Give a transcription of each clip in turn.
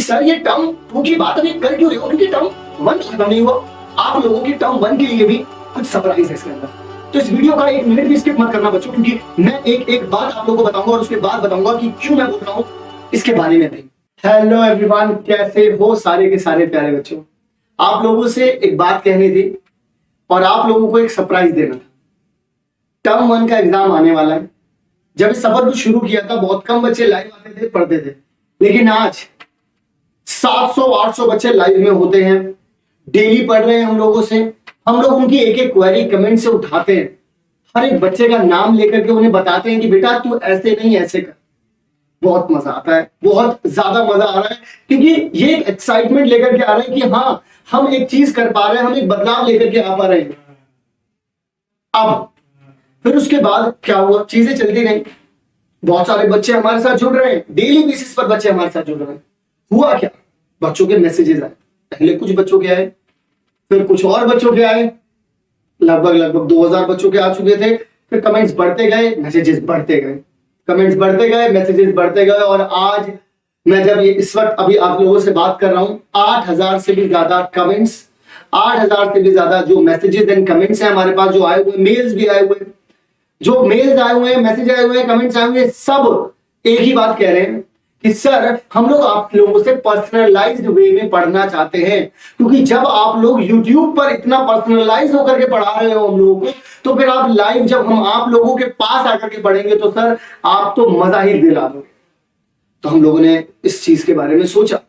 Sir ये term to की बात अभी कर क्यों रहे हो, क्योंकि टर्म वन खत्म नहीं हुआ। आप लोगों की टर्म वन के लिए भी कुछ सरप्राइज है इसके अंदर। तो इस वीडियो का एक मिनट भी स्किप मत करना बच्चों, क्योंकि मैं एक एक बात आप लोगों को बताऊंगा और उसके बाद बताऊंगा कि क्यों मैं बोल रहा हूं इसके बारे में भी। हेलो एवरीवन, कैसे हो सारे के सारे प्यारे बच्चों। आप लोगों से एक बात कहनी थी और आप लोगों को एक सरप्राइज देना था। टर्म वन का एग्जाम आने वाला है। जब इस सफर को शुरू किया था बहुत कम बच्चे लाइव आते थे, पढ़ते थे, लेकिन आज 700-800 बच्चे लाइव में होते हैं, डेली पढ़ रहे हैं हम लोगों से। हम लोग उनकी एक एक क्वेरी कमेंट से उठाते हैं, हर एक बच्चे का नाम लेकर के उन्हें बताते हैं कि बेटा तू ऐसे नहीं ऐसे कर। बहुत मजा आता है, बहुत ज्यादा मजा आ रहा है, क्योंकि ये एक एक्साइटमेंट लेकर के आ रहे हैं कि हाँ हम एक चीज कर पा रहे हैं, हम एक बदलाव लेकर के आ पा रहे हैं। अब फिर उसके बाद क्या हुआ, चीजें चलती रही, बहुत सारे बच्चे हमारे साथ जुड़ रहे हैं, डेली बेसिस पर बच्चे हमारे साथ जुड़ रहे हैं। हुआ क्या, बच्चों के मैसेजेस आए। पहले कुछ बच्चों के आए, फिर कुछ और बच्चों के आए, लगभग 2000 बच्चों के आ चुके थे। फिर कमेंट्स बढ़ते गए, मैसेजेस बढ़ते गए, कमेंट्स बढ़ते गए, मैसेजेस बढ़ते गए, और आज मैं जब ये इस वक्त अभी आप लोगों से बात कर रहा हूं, 8000 से भी ज्यादा कमेंट्स, 8000 से भी ज्यादा जो मैसेजेस एंड कमेंट्स हैं हमारे पास, जो आए हुए, मेल्स भी आए हुए, जो मेल्स आए हुए हैं, मैसेज आए हुए हैं, कमेंट्स आए हुए हैं, सब एक ही बात कह रहे हैं कि सर हम लोग आप लोगों से पर्सनलाइज्ड वे में पढ़ना चाहते हैं। क्योंकि जब आप लोग YouTube पर इतना पर्सनलाइज होकर के पढ़ा रहे हो हम लोगों को, तो फिर आप लाइव जब हम आप लोगों के पास आकर के पढ़ेंगे तो सर आप तो मजा ही दिला दोगे। तो हम लोगों ने इस चीज के बारे में सोचा,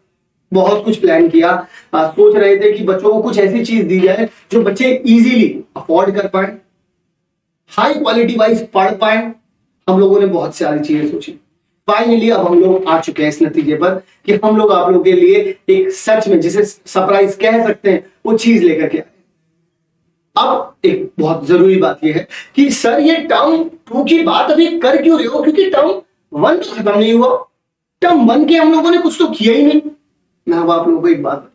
बहुत कुछ प्लान किया। सोच रहे थे कि बच्चों को कुछ ऐसी चीज दी जाए जो बच्चे इजीली अफोर्ड कर पाए, हाई क्वालिटी वाइज पढ़ पाए। हम लोगों ने बहुत सारी चीजें सोची। फाइनली अब हम लोग आ चुके हैं इस नतीजे पर कि हम लोग आप लोगों के लिए एक सच में जिसे सरप्राइज कह सकते हैं वो चीज लेकर के आए। अब एक बहुत जरूरी बात यह है कि सर ये टर्म टू की बात अभी कर क्यों रहे हो, क्योंकि टर्म वन खत्म नहीं हुआ। टर्म वन के हम लोगों ने कुछ तो किया ही नहीं। मैं अब आप लोगों को एक बात बताता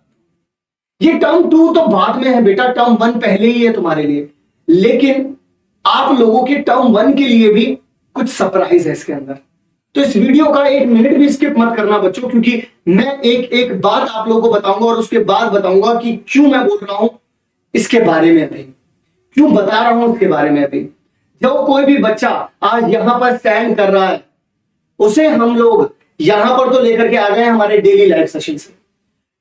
हूं, ये टर्म टू तो बाद में है बेटा, टर्म वन पहले ही है तुम्हारे लिए। लेकिन आप लोगों के टर्म वन के लिए भी कुछ सरप्राइज है इसके अंदर। तो इस वीडियो का एक मिनट भी स्किप मत करना बच्चों, क्योंकि मैं एक एक बात आप लोगों को बताऊंगा और उसके बाद बताऊंगा कि क्यों मैं बोल रहा हूं इसके बारे में अभी, क्यों बता रहा हूं इसके बारे में अभी। जब कोई भी बच्चा आज यहां पर स्टैंड कर रहा है, उसे हम लोग यहां पर तो लेकर के आ गए हमारे डेली लाइव सेशन से।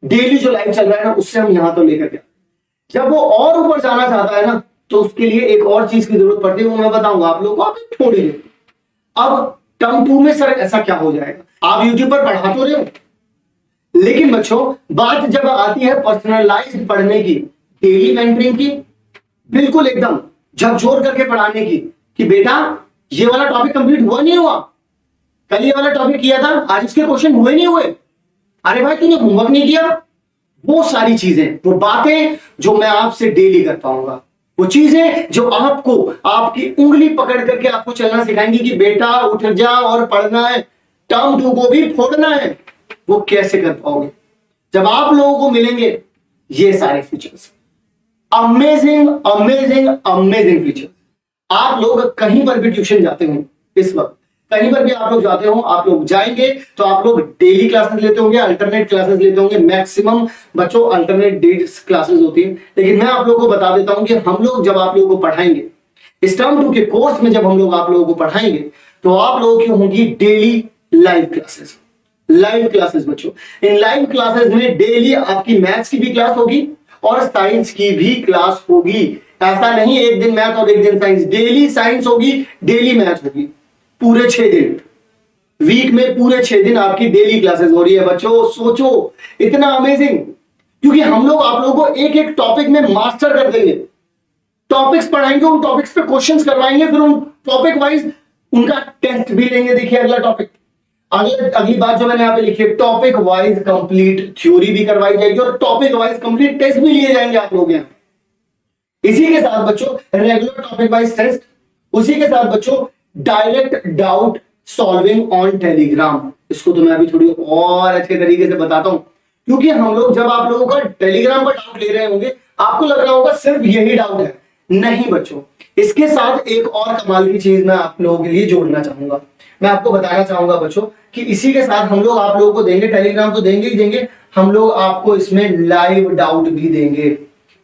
डेली जो लाइव चल रहा है ना, उससे हम यहां तो लेकर के, जब वो और ऊपर जाना चाहता है ना, तो उसके लिए एक और चीज की जरूरत पड़ती है, वो मैं बताऊंगा आप लोगों को अभी थोड़ी देर। अब टर्म टू में सर ऐसा क्या हो जाएगा, आप यूट्यूब पर पढ़ा तो रहे हो, लेकिन बच्चों बात जब आती है पर्सनलाइज्ड पढ़ने की, डेली मेंटरिंग की, बिल्कुल एकदम झकझोर करके पढ़ाने की, कि बेटा ये वाला टॉपिक कंप्लीट हुआ नहीं हुआ, कल ये वाला टॉपिक किया था, आज इसके क्वेश्चन हुए नहीं हुए, अरे भाई तूने होमवर्क नहीं किया, वो सारी चीजें, वो बातें जो मैं आपसे डेली कर पाऊंगा, वो चीजें जो आपको आपकी उंगली पकड़ करके आपको चलना सिखाएंगी कि बेटा उठ जा और पढ़ना है, टर्म टू को भी फोड़ना है। वो कैसे कर पाओगे जब आप लोगों को मिलेंगे ये सारे features, amazing amazing amazing features. आप लोग कहीं पर भी ट्यूशन जाते हो, इस वक्त कहीं पर भी आप लोग जाते हो, आप लोग जाएंगे तो आप लोग डेली क्लासेस लेते होंगे, अल्टरनेट क्लासेस लेते होंगे। मैक्सिमम बच्चों अल्टरनेट डेज क्लासेस होती है, लेकिन मैं आप लोगों को बता देता हूं कि हम लोग जब आप लोगों को पढ़ाएंगे इस टर्म टू के कोर्स में, जब हम लोग आप लोगों को पढ़ाएंगे तो आप लोगों की होंगी daily live classes. Live classes बच्चों, इन लाइव क्लासेस में डेली आपकी मैथ्स की भी क्लास होगी और साइंस की भी क्लास होगी। ऐसा नहीं एक दिन मैथ और एक दिन साइंस, डेली साइंस होगी, डेली मैथ होगी, पूरे 6 दिन, वीक में पूरे 6 दिन आपकी डेली क्लासेस हो रही है बच्चों। सोचो इतना अमेजिंग, क्योंकि हम लोग आप लोगों को एक एक टॉपिक में मास्टर कर देंगे, टॉपिक्स पढ़ाएंगे, उन टॉपिक्स पे क्वेश्चंस करवाएंगे, फिर उन टॉपिक वाइज उनका टेस्ट भी लेंगे। देखिए अगला टॉपिक, अगली बात जो मैंने यहां पे लिखी है, टॉपिक वाइज कंप्लीट थ्योरी भी करवाई जाएगी और टॉपिक वाइज कंप्लीट टेस्ट भी लिए जाएंगे आप लोग यहाँ। इसी के साथ बच्चों रेगुलर टॉपिक वाइज टेस्ट, उसी के साथ बच्चों direct doubt solving on Telegram. इसको तो मैं अभी थोड़ी और अच्छे तरीके से बताता हूं, क्योंकि हम लोग जब आप लोगों का टेलीग्राम पर डाउट ले रहे होंगे आपको लग रहा होगा सिर्फ यही डाउट है। नहीं बच्चों, इसके साथ एक और कमाल की चीज मैं आप लोगों के लिए जोड़ना चाहूंगा। मैं आपको बताना चाहूंगा बच्चों कि इसी के साथ हम लोग आप लोगों को देंगे, टेलीग्राम तो देंगे ही देंगे, हम लोग आपको इसमें लाइव डाउट भी देंगे।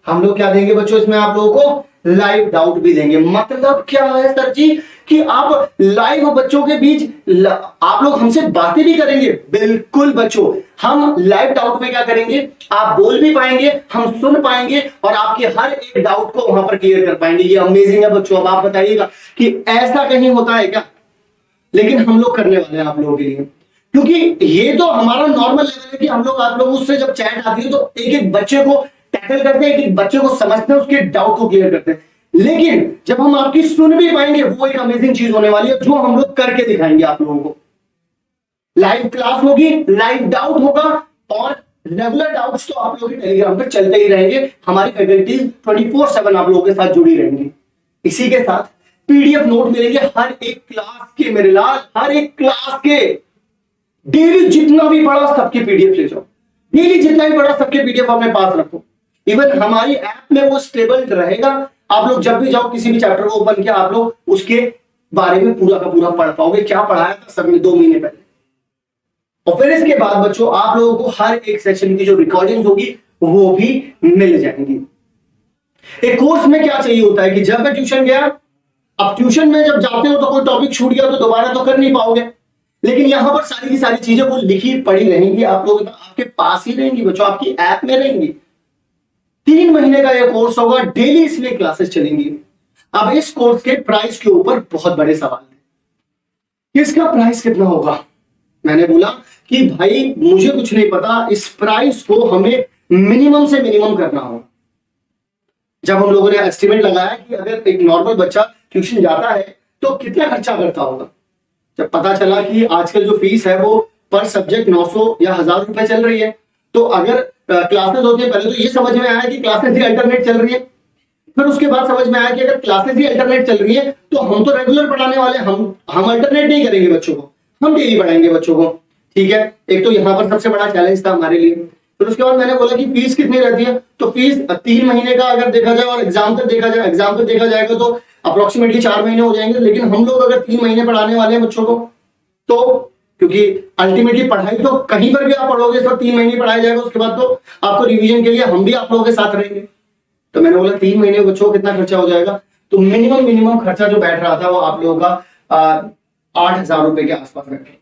हम लोग क्या देंगे बच्चों इसमें आप लोगों को लाइव डाउट भी देंगे। मतलब क्या है सर जी कि आप लाइव बच्चों के बीच आप लोग हमसे बातें भी करेंगे। बिल्कुल बच्चों, हम लाइव डाउट में क्या करेंगे, आप बोल भी पाएंगे, हम सुन पाएंगे और आपके हर एक डाउट को वहां पर क्लियर कर पाएंगे। ये अमेजिंग है बच्चों। अब आप बताइएगा कि ऐसा कहीं होता है क्या, लेकिन हम लोग करने वाले हैं आप लोगों के लिए, क्योंकि ये तो हमारा नॉर्मल लेवल है कि हम लोग आप लोगों से जब चैट आती है तो एक एक बच्चे को टैकल करते हैं, एक एक बच्चे को समझते हैं, उसके डाउट को क्लियर करते हैं। लेकिन जब हम आपकी सुन भी पाएंगे वो एक अमेजिंग चीज होने वाली है जो हम लोग करके दिखाएंगे आप लोगों को। लाइव क्लास होगी, लाइव डाउट होगा और रेगुलर डाउट्स तो आप लोगों के टेलीग्राम पर चलते ही रहेंगे। हमारी फैकल्टी 24/7 आप लोगों के साथ जुड़ी रहेंगी। इसी के साथ पीडीएफ नोट मिलेंगे हर एक क्लास के, मेरे लाल, हर एक क्लास के। डेली जितना भी पढ़ा सबके पीडीएफ ले जाओ, डेली जितना भी पढ़ा सबके पीडीएफ अपने पास रखो। इवन हमारी ऐप में वो स्टेबल रहेगा। आप लोग जब भी जाओ किसी भी चैप्टर को ओपन किया, आप लोग उसके बारे में पूरा का पूरा पढ़ पाओगे, क्या पढ़ाया था सब में 2 महीने पहले। और फिर इसके बाद बच्चों आप लोगों को हर एक सेशन की जो रिकॉर्डिंग होगी वो भी मिल जाएंगी। एक कोर्स में क्या चाहिए होता है कि जब मैं ट्यूशन गया, अब ट्यूशन में जब जाते हो तो कोई टॉपिक छूट गया तो दोबारा तो कर नहीं पाओगे, लेकिन यहां पर सारी की सारी चीजें वो लिखी पड़ी रहेंगी, आप लोग आपके पास ही रहेंगी बच्चों, आपकी ऐप में रहेंगी। 3 महीने का यह कोर्स होगा, डेली इसमें क्लासेस चलेंगी। अब इस कोर्स के प्राइस के ऊपर बहुत बड़े सवाल है, इसका प्राइस कितना होगा। मैंने बोला कि भाई मुझे कुछ नहीं पता, इस प्राइस को हमें मिनिमम से मिनिमम करना होगा। जब हम लोगों ने एस्टिमेट लगाया कि अगर एक नॉर्मल बच्चा ट्यूशन जाता है तो कितना खर्चा करता होगा, जब पता चला कि आजकल जो फीस है वो पर सब्जेक्ट 900 या 1000 रुपए चल रही है, तो अगर क्लासेस होती है, पहले तो ये समझ में आया कि क्लासेस ही अल्टरनेट चल रही है। फिर उसके बाद समझ में आया कि अगर क्लासेस ही अल्टरनेट चल रही है तो हम तो रेगुलर पढ़ाने वाले, हम अल्टरनेट नहीं करेंगे बच्चों को, हम डेली पढ़ाएंगे बच्चों को। ठीक है, एक तो यहाँ पर सबसे बड़ा चैलेंज था हमारे लिए। फिर उसके बाद मैंने बोला कि फीस कितनी रहती है, तो फीस 3 महीने का अगर देखा जाए और एग्जाम तक देखा जाए, एग्जाम तक देखा जाएगा तो अप्रोक्सीमेटली 4 महीने हो जाएंगे। लेकिन हम लोग अगर 3 महीने पढ़ाने वाले हैं बच्चों को, तो क्योंकि अल्टीमेटली पढ़ाई तो कहीं पर भी आप पढ़ोगे तो 3 महीने पढ़ाया जाएगा, उसके बाद तो आपको रिवीजन के लिए हम भी आप लोगों के साथ रहेंगे। तो मैंने बोला 3 महीने बच्चों को कितना खर्चा हो जाएगा, तो मिनिमम खर्चा जो बैठ रहा था वो आप लोगों का 8,000 रुपए के आसपास बैठ रहा,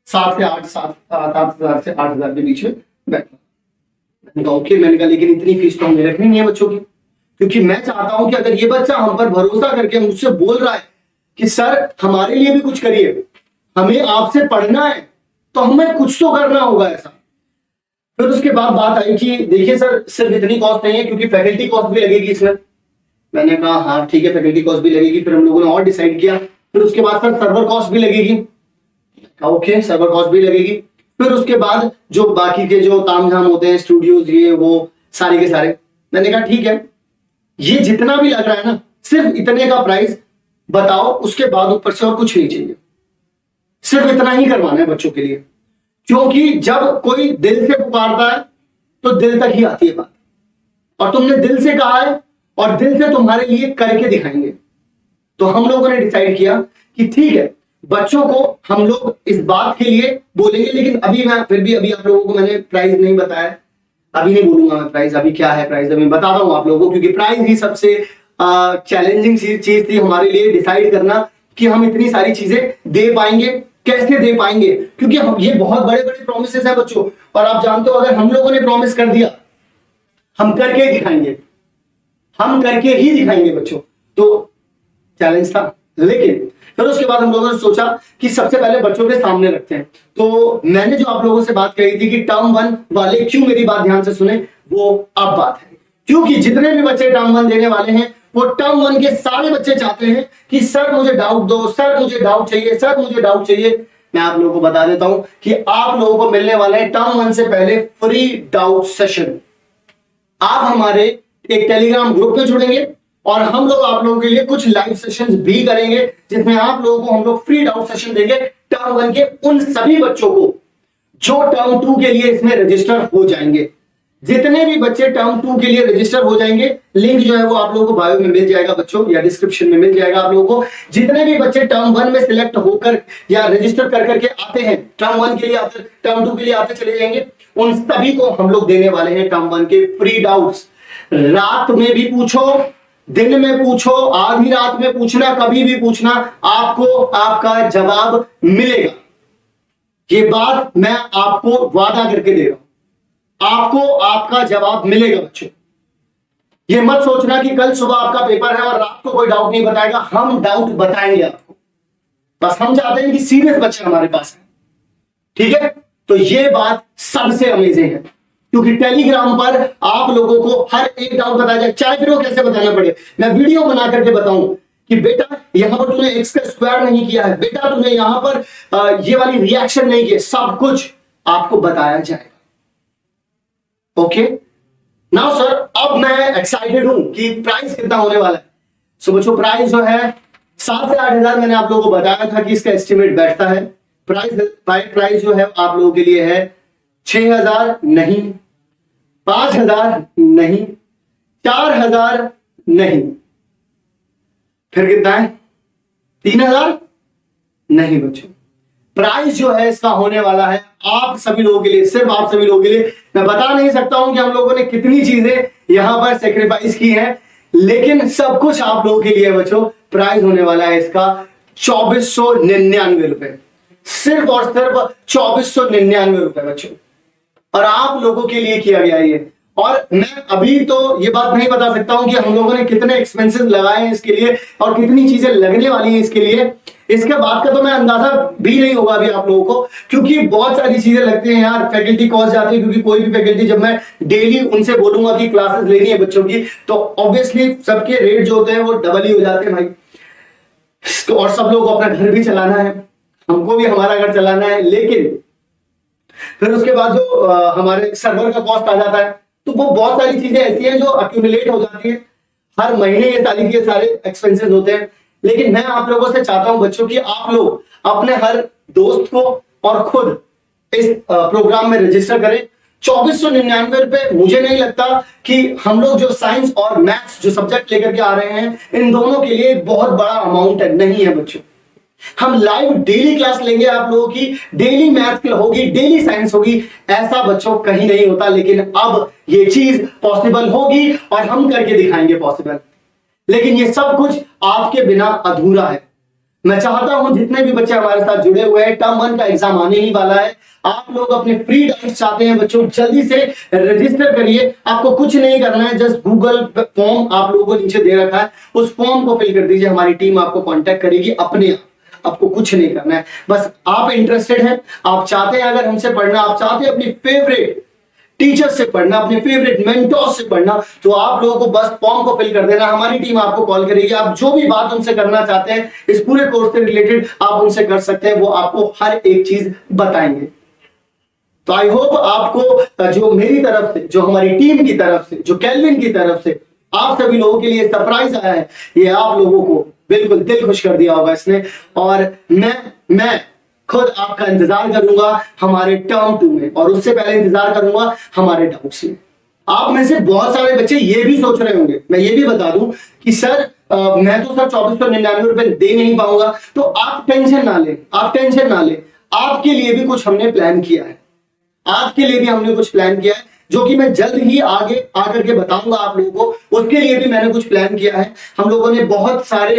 7 से 8 से 8,000 के बीच में बैठा। ओके, मैंने कहा लेकिन इतनी फीस तो हमें रखनी नहीं है बच्चों की, क्योंकि मैं चाहता हूं कि अगर ये बच्चा हम पर भरोसा करके मुझसे बोल रहा है कि सर हमारे लिए भी कुछ करिए, हमें आपसे पढ़ना है, तो हमें कुछ तो करना होगा ऐसा। फिर उसके बाद बात आई कि देखिए सर सिर्फ इतनी कॉस्ट नहीं है, क्योंकि फैकल्टी कॉस्ट भी लगेगी इसमें। मैंने कहा हाँ ठीक है, फैकल्टी कॉस्ट भी लगेगी। फिर हम लोगों ने और डिसाइड किया। फिर उसके बाद सर सर्वर कॉस्ट भी लगेगी। ओके, सर्वर कॉस्ट भी लगेगी। फिर उसके बाद जो बाकी के जो तामझाम होते हैं, स्टूडियोज ये वो सारे के सारे, मैंने कहा ठीक है, ये जितना भी लग रहा है ना, सिर्फ इतने का प्राइस बताओ, उसके बाद ऊपर से और कुछ नहीं चाहिए, सिर्फ इतना ही करवाना है बच्चों के लिए। क्योंकि जब कोई दिल से पुकारता है तो दिल तक ही आती है बात, और तुमने दिल से कहा है और दिल से तुम्हारे लिए करके दिखाएंगे। तो हम लोगों ने डिसाइड किया कि ठीक है, बच्चों को हम लोग इस बात के लिए बोलेंगे, लेकिन अभी मैं फिर भी अभी आप लोगों को मैंने प्राइस नहीं बताया, अभी नहीं बोलूंगा मैं प्राइस, अभी क्या है प्राइस अभी बताता हूं आप लोगों को, क्योंकि प्राइस ही सबसे चैलेंजिंग चीज थी हमारे लिए डिसाइड करना कि हम इतनी सारी चीजें दे पाएंगे, कैसे दे पाएंगे, क्योंकि हम ये बहुत बड़े बड़े प्रोमिसेस है बच्चों। और आप जानते हो अगर हम लोगों ने प्रॉमिस कर दिया, हम करके ही दिखाएंगे, हम करके ही दिखाएंगे बच्चों। तो चैलेंज था, लेकिन फिर उसके बाद हम लोगों ने सोचा कि सबसे पहले बच्चों के सामने रखते हैं। तो मैंने जो आप लोगों से बात कही थी कि टर्म 1 वाले क्यों मेरी बात ध्यान से सुने, वो अब बात है, क्योंकि जितने भी बच्चे टर्म 1 देने वाले हैं वो टर्म 1 के सारे बच्चे चाहते हैं कि सर मुझे डाउट दो, सर मुझे डाउट चाहिए, सर मुझे डाउट चाहिए। मैं आप लोगों को बता देता हूं कि आप लोगों को मिलने वाले हैं टर्म 1 से पहले फ्री डाउट सेशन। आप हमारे एक टेलीग्राम ग्रुप में जुड़ेंगे और हम लोग आप लोगों के लिए कुछ लाइव सेशंस भी करेंगे, जिसमें आप लोगों को हम लोग फ्री डाउट सेशन देंगे टर्म 1 के उन सभी बच्चों को जो टर्म 2 के लिए इसमें रजिस्टर हो जाएंगे। जितने भी बच्चे टर्म 2 के लिए रजिस्टर हो जाएंगे, लिंक जो है वो आप लोगों को बायो में मिल जाएगा बच्चों, या डिस्क्रिप्शन में मिल जाएगा आप लोगों को। जितने भी बच्चे टर्म 1 में सिलेक्ट होकर या रजिस्टर कर करके आते हैं, टर्म 1 के लिए आते, टर्म 2 के लिए आते चले जाएंगे, उन सभी को हम लोग देने वाले हैं टर्म 1 के फ्री डाउट्स। रात में भी पूछो, दिन में पूछो, आधी रात में पूछना, कभी भी पूछना, आपको आपका जवाब मिलेगा। ये बात मैं आपको वादा करके दे रहा हूं, आपको आपका जवाब मिलेगा बच्चों। ये मत सोचना कि कल सुबह आपका पेपर है और रात को कोई डाउट नहीं बताएगा, हम डाउट बताएंगे आपको। बस हम चाहते हैं कि सीरियस बच्चे हमारे पास है, ठीक है। तो ये बात सबसे अमेजिंग है, क्योंकि टेलीग्राम पर आप लोगों को हर एक डाउट बताया जाए, चाहे फिर वो कैसे बताना पड़े। मैं वीडियो बना करके बताऊं कि बेटा यहां पर तूने एक्स का स्क्वायर नहीं किया है, बेटा तूने यहां पर ये वाली रिएक्शन नहीं की, सब कुछ आपको बताया जाएगा। ओके नाउ सर, अब मैं एक्साइटेड हूं कि प्राइस कितना होने वाला है। सो बच्चों, प्राइस जो है 7 से 8 हजार मैंने आप लोगों को बताया था कि इसका एस्टिमेट बैठता है। प्राइस जो है आप लोगों के लिए है 6,000 नहीं, 5,000 नहीं, 4,000 नहीं, फिर कितना है 3,000 नहीं बच्चों। प्राइस जो है इसका होने वाला है आप सभी लोगों के लिए, सिर्फ आप सभी लोगों के लिए। मैं बता नहीं सकता हूं कि हम लोगों ने कितनी चीजें यहां पर सेक्रीफाइस की हैं, लेकिन सब कुछ आप लोगों के लिए बच्चों। प्राइस होने वाला है इसका 2499 रुपए, सिर्फ और सिर्फ 2499 रुपए बच्चों, और आप लोगों के लिए किया गया ये। और मैं अभी तो ये बात नहीं बता सकता हूं कि हम लोगों ने कितने एक्सपेंसेस लगाए हैं इसके लिए और कितनी चीजें लगने वाली हैं इसके लिए। इसके बाद का तो मैं अंदाजा भी नहीं होगा अभी आप लोगों को, क्योंकि बहुत सारी चीजें लगती हैं यार, फैकल्टी कॉस्ट जाती है, क्योंकि कोई भी फैकल्टी जब मैं डेली उनसे बोलूंगा कि क्लासेस लेनी है बच्चों की, तो ऑब्वियसली सबके रेट जो होते हैं वो डबल ही हो जाते हैं भाई। और सब लोग को अपना घर भी चलाना है, हमको भी हमारा घर चलाना है, लेकिन फिर उसके बाद जो हमारे सर्वर का कॉस्ट आ जाता है, तो वो बहुत सारी चीजें ऐसी हैं जो अक्यूमुलेट हो जाती है हर महीने, ये सारी के सारे एक्सपेंसेस होते हैं। लेकिन मैं आप लोगों से चाहता हूं बच्चों कि आप लोग अपने हर दोस्त को और खुद इस प्रोग्राम में रजिस्टर करें। 2499 रुपए, मुझे नहीं लगता कि हम लोग जो साइंस और मैथ्स जो सब्जेक्ट लेकर के आ रहे हैं, इन दोनों के लिए एक बहुत बड़ा अमाउंट है, नहीं है बच्चों। हम लाइव डेली क्लास लेंगे आप लोगों की, डेली मैथ होगी, डेली साइंस होगी, ऐसा बच्चों कहीं नहीं होता। लेकिन अब ये चीज पॉसिबल होगी और हम करके दिखाएंगे पॉसिबल। लेकिन ये सब कुछ आपके बिना अधूरा है। मैं चाहता हूं जितने भी बच्चे हमारे साथ जुड़े हुए हैं, टर्म 1 का एग्जाम आने ही वाला है, आप लोग अपने फ्री डाउट्स चाहते हैं बच्चों, जल्दी से रजिस्टर करिए। आपको कुछ नहीं करना है, जस्ट गूगल फॉर्म आप लोगों को नीचे दे रखा है, उस फॉर्म को फिल कर दीजिए, हमारी टीम आपको कांटेक्ट करेगी अपने आप। आपको कुछ नहीं करना है, बस आप इंटरेस्टेड हैं, आप चाहते हैं अगर हमसे पढ़ना, आप चाहते हैं अपनी फेवरेट टीचर से पढ़ना, अपने फेवरेट मेंटोर से पढ़ना, तो आप लोगों को बस फॉर्म को फिल कर देना, हमारी टीम आपको कॉल करेगी। आप जो भी बात उनसे करना चाहते हैं इस पूरे कोर्स से रिलेटेड, आप उनसे कर सकते हैं, वो आपको हर एक चीज बताएंगे। तो आई होप आपको जो मेरी तरफ से, जो हमारी टीम की तरफ से, जो कैल्विन की तरफ से आप सभी लोगों के लिए सरप्राइज आया है, ये आप लोगों को बिल्कुल दिल खुश कर दिया होगा इसने। और मैं खुद आपका इंतजार करूंगा हमारे टर्म 2 में, और उससे पहले इंतजार करूंगा हमारे डाउट्स में। आप में से बहुत सारे बच्चे ये भी सोच रहे होंगे, मैं ये भी बता दूं कि सर मैं तो सर 2499 रुपए दे नहीं पाऊंगा। तो आप टेंशन ना लें, आप टेंशन ना लें, आपके लिए भी कुछ हमने प्लान किया है, आपके लिए भी हमने कुछ प्लान किया है, जो कि मैं जल्द ही आगे आकर के बताऊंगा आप लोगों को। उसके लिए भी मैंने कुछ प्लान किया है। हम लोगों ने बहुत सारे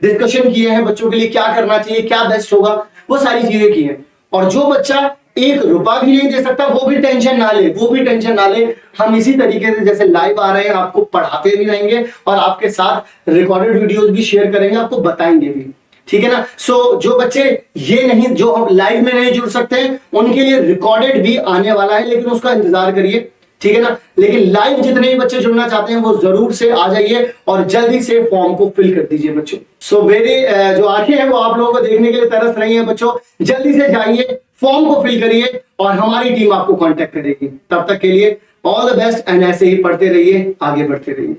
डिस्कशन किए हैं बच्चों के लिए क्या करना चाहिए, क्या बेस्ट होगा, वो सारी चीजें की हैं। और जो बच्चा 1 रुपया भी नहीं दे सकता, वो भी टेंशन ना ले, वो भी टेंशन ना ले। हम इसी तरीके से जैसे लाइव आ रहे हैं, आपको पढ़ाते भी रहेंगे और आपके साथ रिकॉर्डेड वीडियोस भी शेयर करेंगे, आपको बताएंगे भी, ठीक है ना। सो जो बच्चे ये नहीं, जो हम लाइव में नहीं जुड़ सकते, उनके लिए रिकॉर्डेड भी आने वाला है, लेकिन उसका इंतजार करिए, ठीक है ना। लेकिन लाइव जितने भी बच्चे जुड़ना चाहते हैं वो जरूर से आ जाइए और जल्दी से फॉर्म को फिल कर दीजिए बच्चों। सो मेरी जो आंखें हैं वो आप लोगों को देखने के लिए तरस रही हैं बच्चों, जल्दी से जाइए, फॉर्म को फिल करिए और हमारी टीम आपको कांटेक्ट करेगी। तब तक के लिए ऑल द बेस्ट, एंड ऐसे ही पढ़ते रहिए, आगे बढ़ते रहिए।